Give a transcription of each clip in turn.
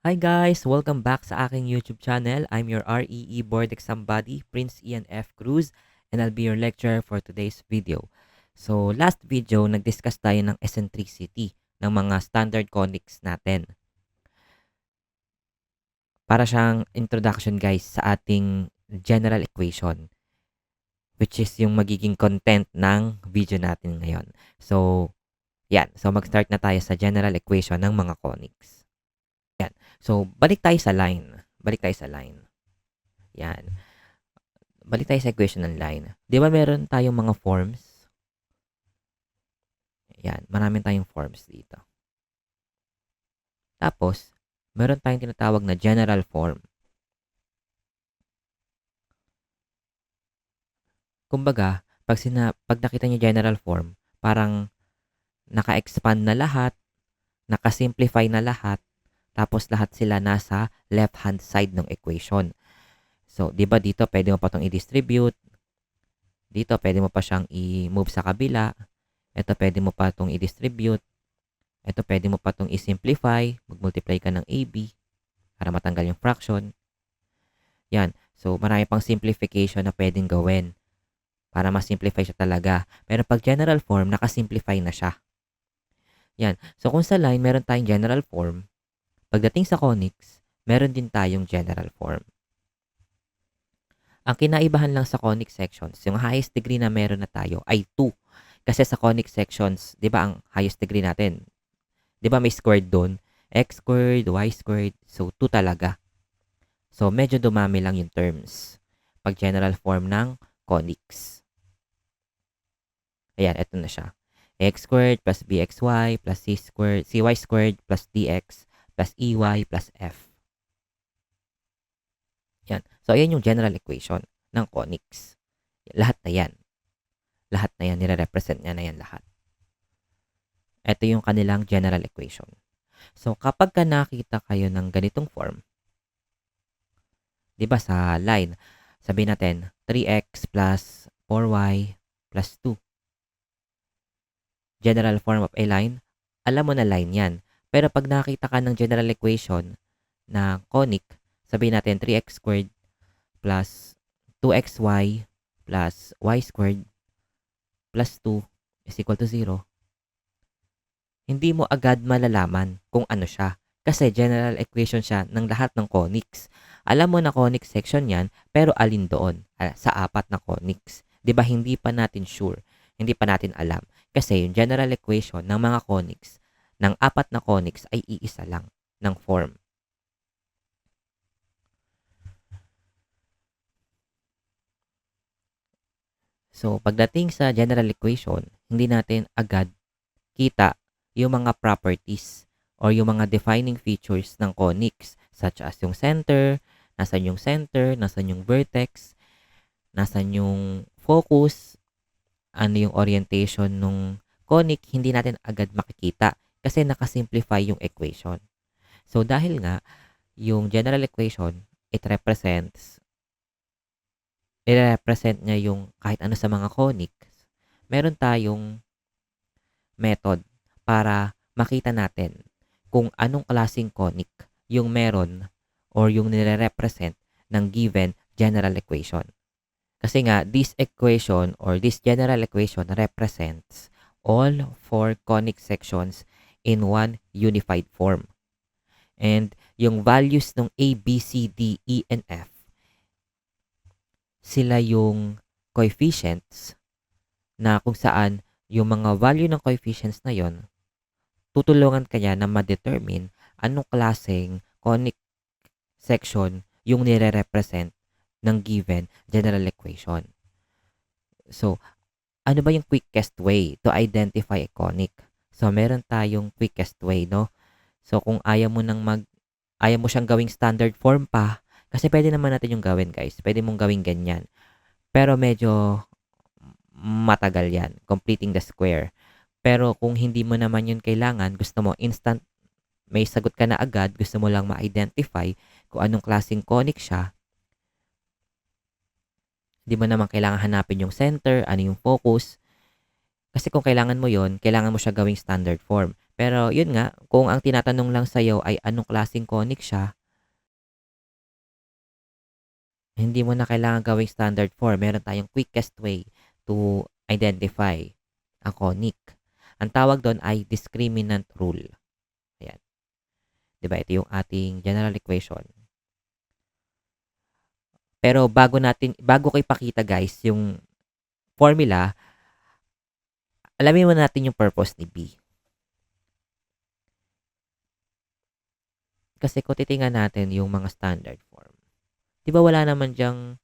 Hi guys! Welcome back sa aking YouTube channel. I'm your REE Board Exam Buddy, Prince Ian F. Cruz, and I'll be your lecturer for today's video. So, last video, nag-discuss tayo ng eccentricity ng mga standard conics natin. Para siyang introduction guys sa ating general equation, which is yung magiging content ng video natin ngayon. So, yan. So, mag-start na tayo sa general equation ng mga conics. Yan. So, balik tayo sa line. Yan. Balik tayo sa equation ng line. Di ba meron tayong mga forms? Yan. Maraming tayong forms dito. Tapos, meron tayong tinatawag na general form. Kumbaga, pag nakita niyo general form, parang naka-expand na lahat, naka-simplify na lahat, tapos lahat sila nasa left-hand side ng equation. So, di ba dito pwede mo pa itong i-distribute. Dito pwede mo pa siyang i-move sa kabila. Ito pwede mo pa itong i-distribute. Ito pwede mo pa itong i-simplify. Mag-multiply ka ng AB para matanggal yung fraction. Yan. So, marami pang simplification na pwedeng gawin para ma-simplify siya talaga. Pero pag general form, naka-simplify na siya. Yan. So, kung sa line, meron tayong general form. Pagdating sa conics, meron din tayong general form. Ang kinaibahan lang sa conic sections, yung highest degree na meron na tayo ay 2. Kasi sa conic sections, di ba ang highest degree natin, di ba may squared doon? X squared, Y squared, so 2 talaga. So medyo dumami lang yung terms pag general form ng conics. Ayan, eto na siya. X squared plus bxy plus cy squared plus dx plus ey plus f. Yan. So, ayan yung general equation ng conics. Lahat na yan. Lahat na yan, nire-represent niya na yan lahat. Ito yung kanilang general equation. So, kapag ka nakita kayo ng ganitong form, di ba sa line, sabihin natin, 3x plus 4y plus 2. General form of a line, alam mo na line yan. Pero pag nakita ka ng general equation na conic, sabihin natin 3x squared plus 2xy plus y squared plus 2 is equal to 0, hindi mo agad malalaman kung ano siya. Kasi general equation siya ng lahat ng conics. Alam mo na conic section yan, pero alin doon? Sa apat na conics. Di ba hindi pa natin sure? Hindi pa natin alam. Kasi yung general equation ng mga conics, ng apat na conics ay iisa lang ng form. So, pagdating sa general equation, hindi natin agad kita yung mga properties or yung mga defining features ng conics such as yung center, nasan yung vertex, nasan yung focus, ano yung orientation ng conic, hindi natin agad makikita kasi nakasimplify yung equation. So, dahil nga, yung general equation, i-represent niya yung kahit ano sa mga conics, meron tayong method para makita natin kung anong klaseng conic yung meron or yung nire-represent ng given general equation. Kasi nga, this equation or this general equation represents all four conic sections in one unified form. And yung values ng A, B, C, D, E, and F, sila yung coefficients na kung saan yung mga value ng coefficients na yon tutulungan kanya na ma-determine anong klaseng conic section yung nire-represent ng given general equation. So, ano ba yung quickest way to identify a conic? So, meron tayong quickest way, no? So, kung ayaw mo siyang gawing standard form pa, kasi pwede naman natin yung gawin, guys. Pwede mong gawing ganyan. Pero medyo matagal yan, completing the square. Pero kung hindi mo naman yun kailangan, gusto mo instant, may sagot ka na agad, gusto mo lang ma-identify kung anong klaseng conic siya, hindi mo naman kailangan hanapin yung center, ano yung focus. Kasi kung kailangan mo yon, kailangan mo siya gawing standard form. Pero yun nga, kung ang tinatanong lang sa'yo ay anong klaseng conic siya, hindi mo na kailangan gawing standard form. Meron tayong quickest way to identify ang conic. Ang tawag doon ay discriminant rule. Ayan. 'Di ba? Ito yung ating general equation. Pero bago ko ipakita guys yung formula, alamin muna natin yung purpose ni B. Kasi kung titingnan natin yung mga standard form, 'di ba wala naman diyang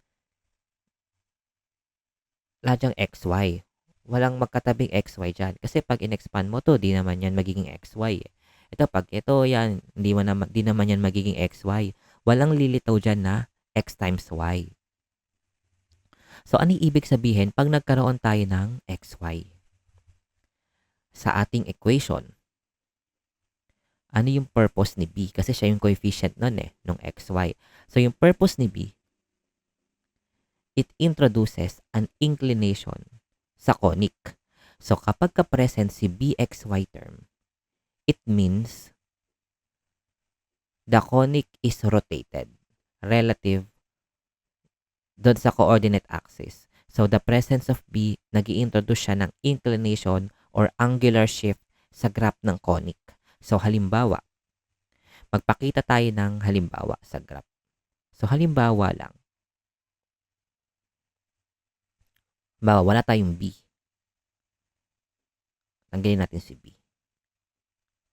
XY. Walang magkatabing XY dyan. Kasi pag in-expand mo to, di naman yan magiging XY. Ito, pag ito yan, di naman yan magiging XY. Walang lilitaw dyan na X times Y. So, ano ibig sabihin pag nagkaroon tayo ng XY? Sa ating equation, ano yung purpose ni B? Kasi siya yung coefficient nun nung XY. So, yung purpose ni B, it introduces an inclination sa conic. So, kapag ka-present si BXY term, it means the conic is rotated relative doon sa coordinate axis. So, the presence of B, nag-i-introduce siya ng inclination or angular shift sa graph ng conic. So, halimbawa, magpakita tayo ng halimbawa sa graph. So, halimbawa lang, wala tayong B. Tanggalin natin si B.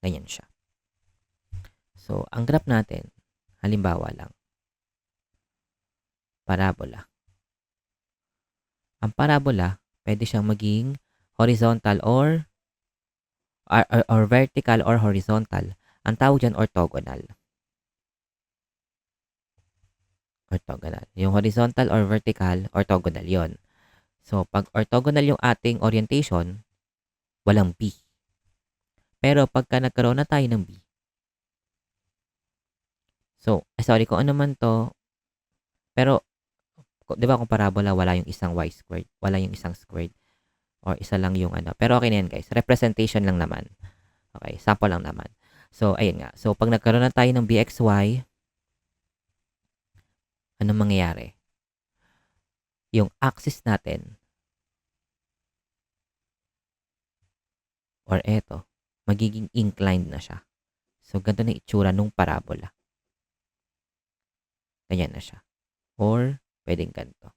Ganyan siya. So, ang graph natin, halimbawa lang, parabola. Ang parabola, pwede siyang maging horizontal or vertical or horizontal. Ang tawag dyan, orthogonal. Orthogonal. Yung horizontal or vertical, orthogonal yon. So, pag orthogonal yung ating orientation, walang B. Pero pagka nagkaroon na tayo ng B, so, sorry kung ano man to, pero, di ba kung parabola, wala yung isang y squared, wala yung isang squared, or isa lang yung ano. Pero okay na yan guys, representation lang naman. Okay, sample lang naman. So, ayun nga. So, pag nagkaroon na tayo ng BXY, anong mangyayari? Yung axis natin, or eto, magiging inclined na siya. So, ganito na itsura nung parabola. Ganyan na siya. Or, pwedeng ganito.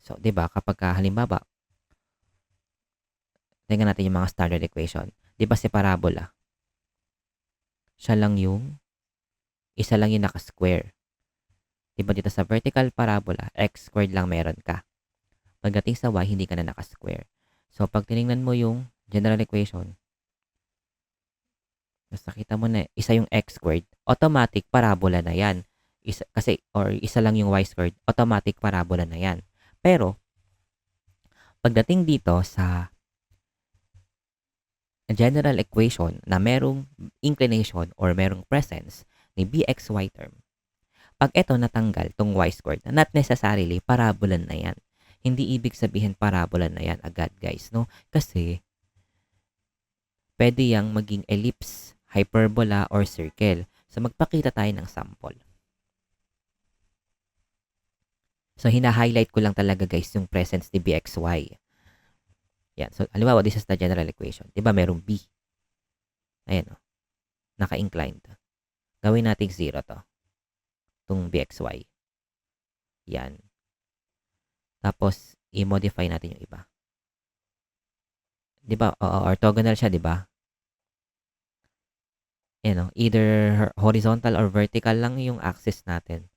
So, di ba kapag halimbawa, tingnan natin yung mga standard equation. Di ba si parabola? Siya lang yung, isa lang yung naka-square. Di ba dito sa vertical parabola, x squared lang meron ka. Pagdating sa y, hindi ka na naka-square. So, pag tinignan mo yung general equation, mas nakita mo na isa yung x squared, automatic parabola na yan. Isa lang yung y squared, automatic parabola na yan. Pero, pagdating dito sa general equation na merong inclination or merong presence ni bxy term, pag ito natanggal, tong y squared, not necessarily parabola na yan. Hindi ibig sabihin parabola na yan agad guys, no? Kasi, pwede yang maging ellipse, hyperbola, or circle. So, magpakita tayo ng sample. So, hina-highlight ko lang talaga guys yung presence ni bxy. Yan. So, halimbawa, this is the general equation. Diba, merong b. Ayan, o. Naka-inclined. Gawin natin 0 to. Itong bxy. Yan. Tapos, i-modify natin yung iba. Diba, orthogonal siya, diba? Yan, o. Either horizontal or vertical lang yung axis natin.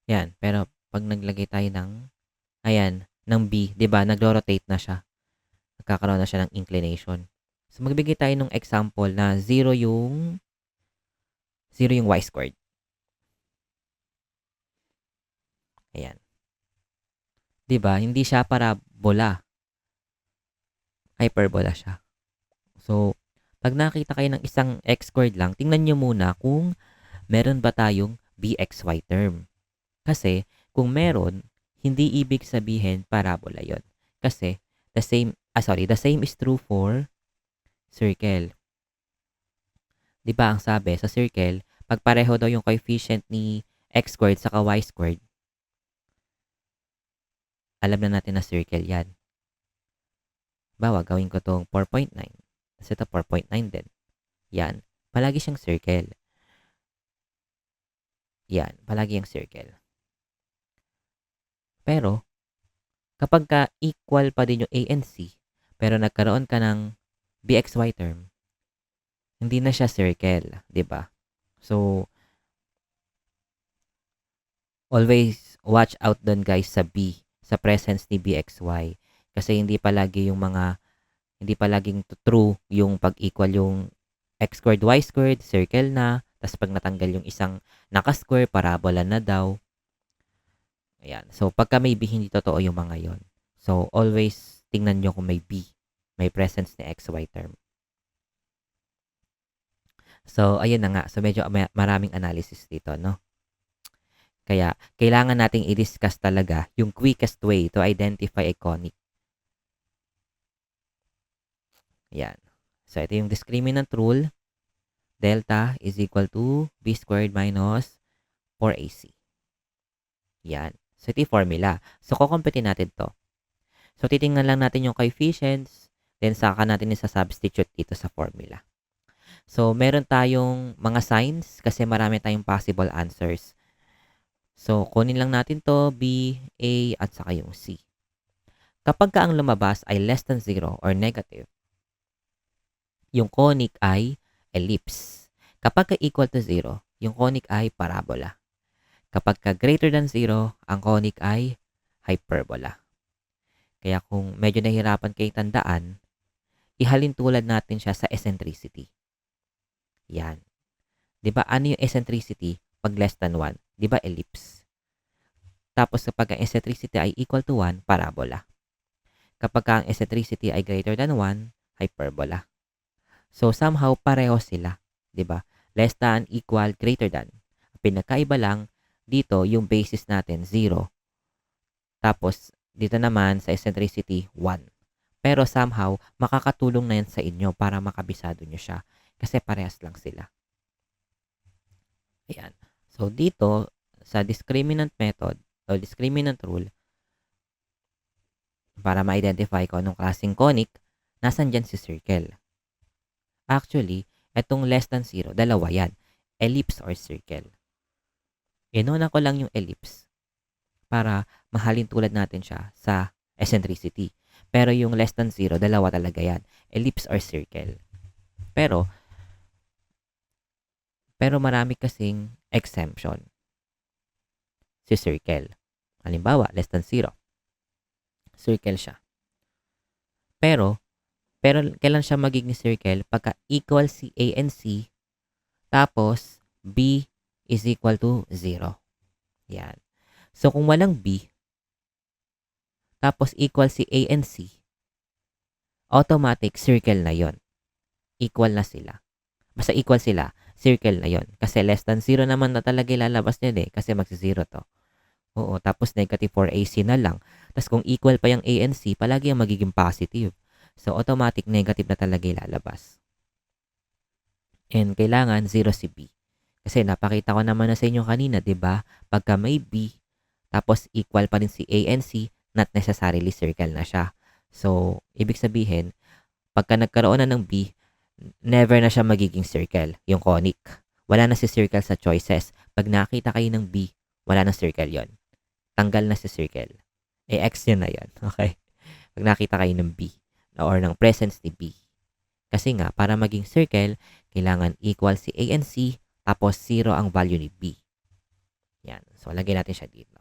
Yan. Pero, pag naglagay tayo ng, ayan, ng B, diba, nagro-rotate na siya. Nagkakaroon na siya ng inclination. So, magbigay tayo ng example na 0 yung y squared. Ayan. Diba? Hindi siya parabola. Hyperbola siya. So, pag nakita kayo ng isang x squared lang, tingnan nyo muna kung meron ba tayong BXY term? Kasi kung meron, hindi ibig sabihin parabola yon. Kasi the same is true for circle. 'Di ba ang sabi sa circle, pag pareho daw yung coefficient ni x squared saka y squared, alam na natin na circle yan. Bawa, gawin ko tong 4.9. Kasi ito 4.9 din. Yan. Palagi siyang circle. Yan. Palagi yung circle. Pero, kapag ka equal pa din yung a and c, pero nagkaroon ka ng bxy term, hindi na siya circle. 'Di ba? So, always watch out doon guys sa b, sa presence ni bxy. Kasi hindi palaging true yung pag-equal yung x squared, y squared, circle na. Tapos pag natanggal yung isang naka-square, parabola na daw. Ayan. So, pagka may b, hindi totoo yung mga yon. So, always tingnan nyo kung may b. May presence ni xy term. So, ayun na nga. So, medyo maraming analysis dito, no? Kaya, kailangan nating i-discuss talaga yung quickest way to identify a conic. Ayan. So, ito yung discriminant rule. Delta is equal to b squared minus 4ac. Yan. So, ito yung formula. So, kukumpitin natin to. So, titingnan lang natin yung coefficients, then saka natin isa-substitute dito sa formula. So, meron tayong mga signs kasi marami tayong possible answers. So, kunin lang natin to, b, a, at saka yung c. Kapag ka ang lumabas ay less than 0 or negative, yung conic ay ellipse. Kapag ka equal to 0, yung conic ay parabola. Kapag ka greater than 0, ang conic ay hyperbola. Kaya kung medyo nahihirapan kayo tandaan, ihalin tulad natin siya sa eccentricity. Yan. 'Di ba ano yung eccentricity pag less than 1? 'Di ba ellipse? Tapos kapag ang eccentricity ay equal to 1, parabola. Kapag ang eccentricity ay greater than 1, hyperbola. So somehow pareho sila, 'di ba? Less than, equal, greater than. Pinagkaiba lang dito yung basis natin 0. Tapos dito naman sa eccentricity 1. Pero somehow makakatulong na yan sa inyo para makabisado nyo siya kasi parehas lang sila. Ayan. So dito sa discriminant method o discriminant rule, para ma-identify ko anong klaseng conic, nasan dyan si circle. Actually, etong less than 0, dalawa yan. Ellipse or circle. Inuna ko lang yung ellipse para mahalin tulad natin siya sa eccentricity. Pero yung less than 0, dalawa talaga yan. Ellipse or circle. Pero marami kasing exemption. Si circle. Halimbawa, less than 0. Circle siya. Pero kailan siya magiging circle? Pagka equal si A and C, tapos B is equal to 0. Yan. So, kung walang B, tapos equal si A and C, automatic circle na yon. Equal na sila. Basta equal sila, circle na yon. Kasi less than 0 naman na talaga ilalabas nila kasi magsi-0 to. Oo, tapos negative 4AC na lang. Tapos kung equal pa yung A and C, palagi yung magiging positive. So, automatic negative na talaga ilalabas. And kailangan 0 si B. Kasi napakita ko naman na sa inyo kanina, 'di ba? Pagka may B, tapos equal pa rin si A and C, not necessarily circle na siya. So, ibig sabihin, pagka nagkaroon na ng B, never na siya magiging circle, yung conic. Wala na si circle sa choices. Pag nakita kayo ng B, wala na circle yon. Tanggal na si circle. X yun na yun. Okay? Pag nakita kayo ng B or ng presence ni B. Kasi nga, para maging circle, kailangan equal si A and C, tapos 0 ang value ni B. Yan. So, lagyan natin siya dito.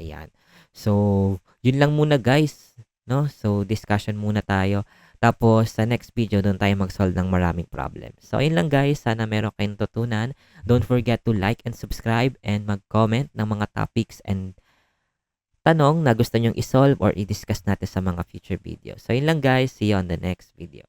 Ayan. So, yun lang muna guys. No? So, discussion muna tayo. Tapos, sa next video, doon tayo mag-solve ng maraming problems. So, ayun lang guys. Sana meron kayong tutunan. Don't forget to like and subscribe and mag-comment ng mga topics and tanong na gusto nyong isolve or i-discuss natin sa mga future videos. So, ayun lang guys. See you on the next video.